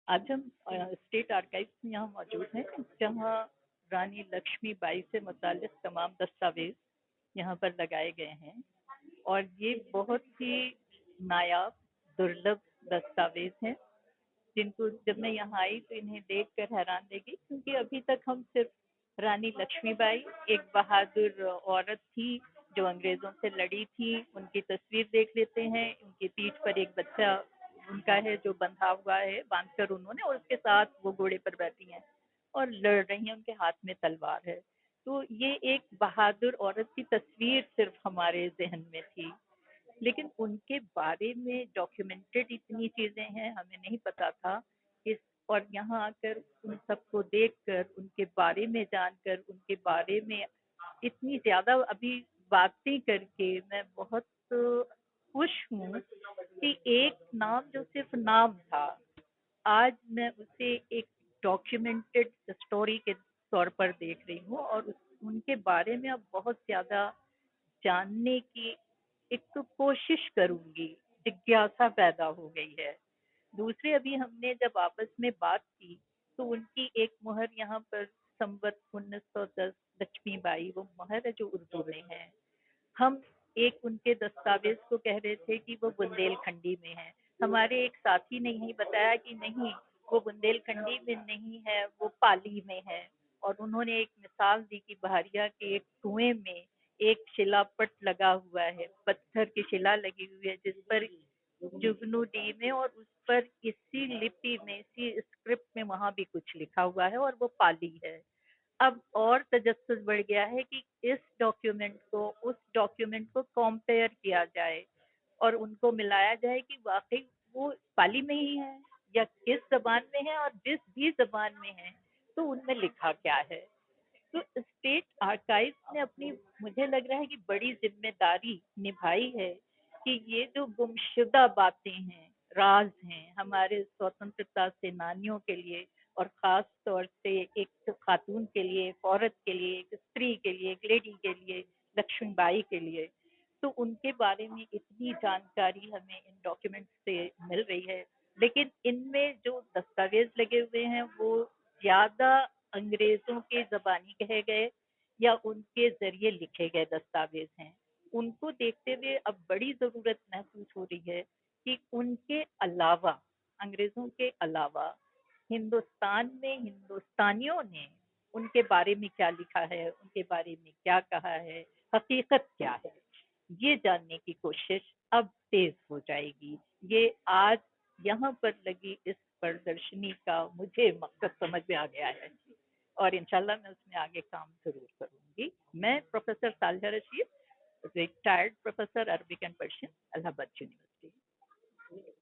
आज हम state archives में यहाँ मौजूद हैं, जहाँ रानी लक्ष्मी बाई से मुतालिक तमाम दस्तावेज यहाँ पर लगाए गए हैं और ये बहुत ही नायाब दुर्लभ दस्तावेज हैं, जिनको जब मैं यहाँ आई तो इन्हें देखकर हैरान रह गई, क्योंकि अभी तक हम सिर्फ रानी लक्ष्मीबाई एक बहादुर औरत थी जो अंग्रेजों से लड़ी थी, उनकी तस्वीर देख लेते हैं, उनकी पीठ पर एक बच्चा उनका है जो बंधा हुआ है, बांधकर उन्होंने, और उसके साथ वो घोड़े पर बैठी हैं और लड़ रही हैं, उनके हाथ में तलवार है। तो ये एक बहादुर औरत की तस्वीर सिर्फ हमारे जहन में थी, लेकिन उनके बारे में डॉक्यूमेंटेड इतनी चीज़ें हैं, हमें नहीं पता था इस। और यहाँ आकर उन सबको देखकर, उनके बारे में जानकर, उनके बारे में इतनी ज़्यादा अभी बातें करके मैं बहुत खुश हूँ कि एक नाम जो सिर्फ नाम था, आज मैं उसे एक डॉक्यूमेंटेड स्टोरी के तौर पर देख रही हूँ और उनके बारे में अब बहुत ज़्यादा जानने की एक तो कोशिश करूंगी, जिज्ञासा पैदा हो गई है। दूसरे, अभी हमने जब आपस में बात की तो उनकी एक मुहर यहाँ पर संवत 1910 लक्ष्मीबाई, वो मुहर है जो उर्दू में है। हम एक उनके दस्तावेज को कह रहे थे कि वो बुंदेलखंडी में है, हमारे एक साथी ने यही बताया कि नहीं, वो बुंदेलखंडी में नहीं है, वो पाली में है। और उन्होंने एक मिसाल दी कि बहरिया के एक कुएं में एक शिलापट लगा हुआ है, पत्थर की शिला लगी हुई है जिस पर जुगनू डी में, और उस पर इसी लिपि में, इसी स्क्रिप्ट में वहां भी कुछ लिखा हुआ है और वो पाली है। अब और तजस्सुस बढ़ गया है कि इस डॉक्यूमेंट को उस डॉक्यूमेंट को कंपेयर किया जाए और उनको मिलाया जाए कि वाकई वो पाली में ही है या किस जबान में है, और जिस भी जबान में है तो उनमें लिखा क्या है। तो स्टेट आर्काइव्स ने अपनी, मुझे लग रहा है कि बड़ी जिम्मेदारी निभाई है कि ये जो गुमशुदा बातें हैं, राज हैं हमारे स्वतंत्रता सेनानियों के लिए, और ख़ास तौर से एक तो खातून के लिए, एक औरत के लिए, एक स्त्री के लिए, एक लेडी के लिए, लक्ष्मीबाई के लिए, तो उनके बारे में इतनी जानकारी हमें इन डॉक्यूमेंट्स से मिल रही है। लेकिन इनमें जो दस्तावेज लगे हुए हैं वो ज़्यादा अंग्रेज़ों के ज़बानी कहे गए या उनके ज़रिए लिखे गए दस्तावेज हैं। उनको देखते हुए अब बड़ी ज़रूरत महसूस हो रही है कि उनके अलावा, अंग्रेज़ों के अलावा, हिंदुस्तान में हिंदुस्तानियों ने उनके बारे में क्या लिखा है, उनके बारे में क्या कहा है, हकीकत क्या है, ये जानने की कोशिश अब तेज हो जाएगी। ये आज यहाँ पर लगी इस प्रदर्शनी का मुझे मकसद समझ में आ गया है और इंशाल्लाह मैं उसमें आगे काम जरूर करूंगी। मैं professor Saleha Rashid, retired professor Arabic and Persian, Allahabad university.